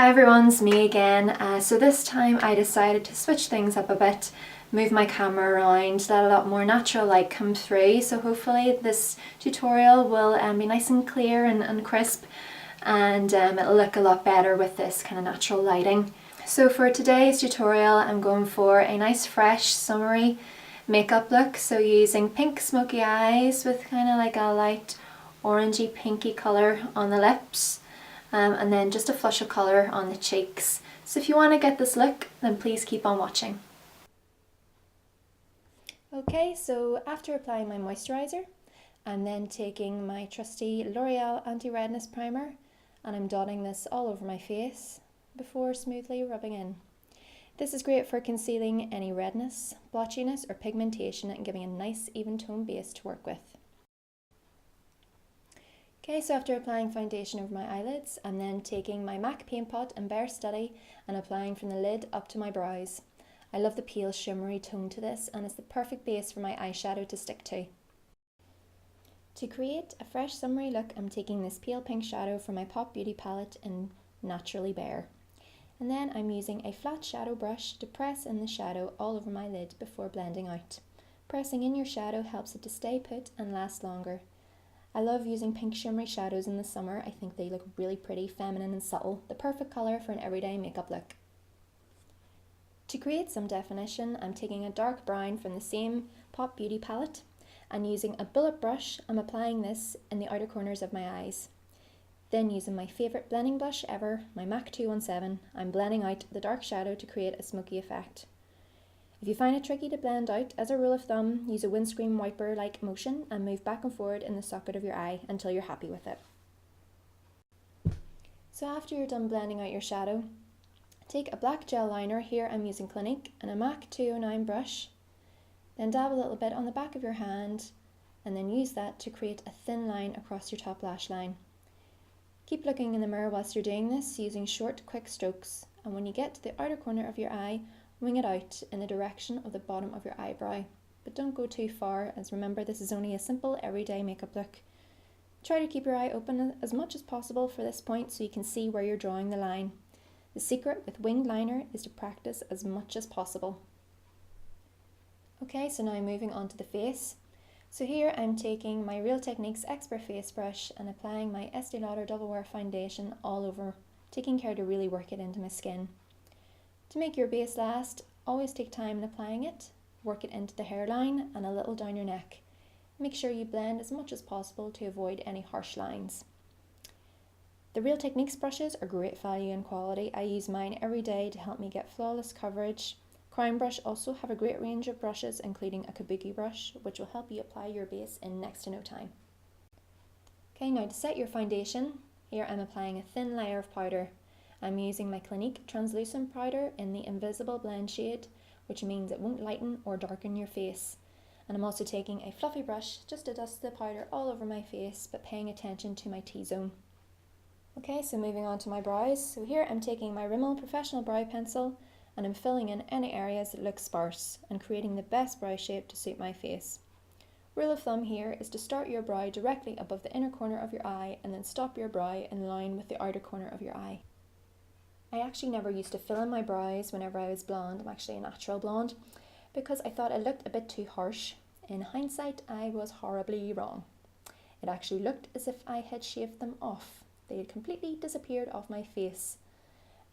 Hi everyone, it's me again. So this time I decided to switch things up a bit, move my camera around, let a lot more natural light come through. So hopefully this tutorial will be nice and clear and crisp, and it'll look a lot better with this kind of natural lighting. So for today's tutorial I'm going for a nice fresh summery makeup look. So using pink smoky eyes with kind of like a light orangey pinky colour on the lips. And then just a flush of colour on the cheeks. So if you want to get this look, then please keep on watching. Okay, so after applying my moisturiser, I'm then taking my trusty L'Oreal Anti-Redness Primer and I'm dotting this all over my face before smoothly rubbing in. This is great for concealing any redness, blotchiness or pigmentation and giving a nice even tone base to work with. Okay, so after applying foundation over my eyelids, I'm then taking my MAC Paint Pot and Bare Study and applying from the lid up to my brows. I love the pale shimmery tone to this and it's the perfect base for my eyeshadow to stick to. To create a fresh summery look, I'm taking this pale pink shadow from my Pop Beauty palette in Naturally Bare. And then I'm using a flat shadow brush to press in the shadow all over my lid before blending out. Pressing in your shadow helps it to stay put and last longer. I love using pink shimmery shadows in the summer. I think they look really pretty, feminine and subtle, the perfect colour for an everyday makeup look. To create some definition, I'm taking a dark brown from the same Pop Beauty palette and using a bullet brush, I'm applying this in the outer corners of my eyes. Then using my favourite blending brush ever, my MAC 217, I'm blending out the dark shadow to create a smoky effect. If you find it tricky to blend out, as a rule of thumb, use a windscreen wiper-like motion and move back and forward in the socket of your eye until you're happy with it. So after you're done blending out your shadow, take a black gel liner, here I'm using Clinique, and a MAC 209 brush, then dab a little bit on the back of your hand and then use that to create a thin line across your top lash line. Keep looking in the mirror whilst you're doing this, using short, quick strokes, and when you get to the outer corner of your eye, wing it out in the direction of the bottom of your eyebrow, but don't go too far, as remember this is only a simple everyday makeup look. Try to keep your eye open as much as possible for this point so you can see where you're drawing the line. The secret with winged liner is to practice as much as possible. Okay, so now moving on to the face. So here I'm taking my Real Techniques Expert Face Brush and applying my Estee Lauder Doublewear Foundation all over, taking care to really work it into my skin. To make your base last, always take time in applying it, work it into the hairline and a little down your neck. Make sure you blend as much as possible to avoid any harsh lines. The Real Techniques brushes are great value and quality. I use mine every day to help me get flawless coverage. Crown Brush also have a great range of brushes, including a kabuki brush, which will help you apply your base in next to no time. Okay, now to set your foundation, here I'm applying a thin layer of powder. I'm using my Clinique translucent powder in the Invisible Blend shade, which means it won't lighten or darken your face. And I'm also taking a fluffy brush just to dust the powder all over my face, but paying attention to my T-zone. Okay, so moving on to my brows. So here I'm taking my Rimmel Professional Brow Pencil and I'm filling in any areas that look sparse and creating the best brow shape to suit my face. Rule of thumb here is to start your brow directly above the inner corner of your eye and then stop your brow in line with the outer corner of your eye. I actually never used to fill in my brows whenever I was blonde. I'm actually a natural blonde because I thought it looked a bit too harsh. In hindsight, I was horribly wrong. It actually looked as if I had shaved them off. They had completely disappeared off my face.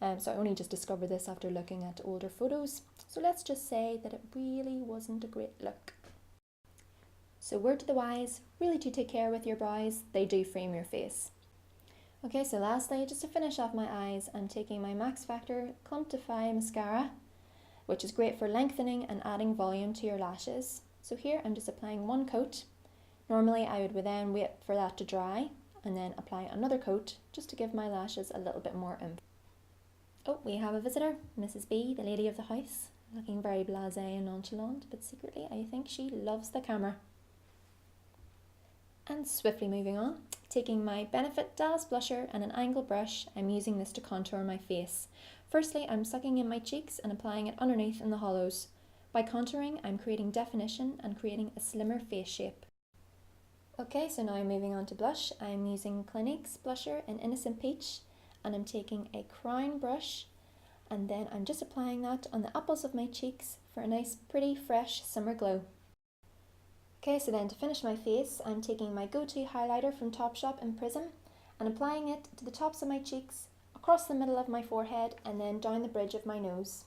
So I only just discovered this after looking at older photos. So let's just say that it really wasn't a great look. So word to the wise, really do take care with your brows. They do frame your face. Okay, so lastly, just to finish off my eyes, I'm taking my Maxfactor Clump Defy mascara, which is great for lengthening and adding volume to your lashes. So here I'm just applying one coat. Normally I would then wait for that to dry and then apply another coat just to give my lashes a little bit more oomph. Oh, we have a visitor, Mrs. B, the lady of the house, looking very blasé and nonchalant, but secretly I think she loves the camera. And swiftly moving on, taking my Benefit Dallas blusher and an angle brush, I'm using this to contour my face. Firstly, I'm sucking in my cheeks and applying it underneath in the hollows. By contouring, I'm creating definition and creating a slimmer face shape. Okay, so now moving on to blush, I'm using Clinique's blusher in Innocent Peach and I'm taking a crown brush, and then I'm just applying that on the apples of my cheeks for a nice, pretty, fresh summer glow. Okay, so then to finish my face, I'm taking my go-to highlighter from Topshop in Prism and applying it to the tops of my cheeks, across the middle of my forehead, and then down the bridge of my nose.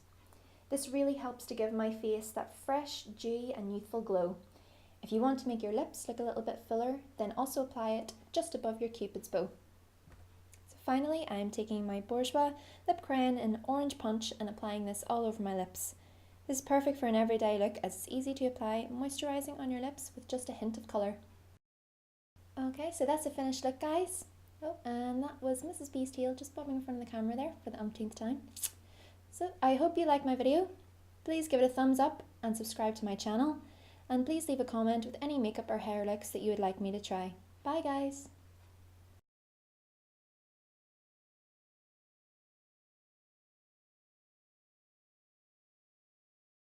This really helps to give my face that fresh, dewy and youthful glow. If you want to make your lips look a little bit fuller, then also apply it just above your cupid's bow. So finally, I'm taking my Bourjois lip crayon in Orange Punch and applying this all over my lips. This is perfect for an everyday look as it's easy to apply, moisturising on your lips with just a hint of colour. Okay, so that's the finished look, guys. Oh, and that was Mrs. B's tail just bobbing in front of the camera there for the umpteenth time. So I hope you liked my video. Please give it a thumbs up and subscribe to my channel. And please leave a comment with any makeup or hair looks that you would like me to try. Bye guys!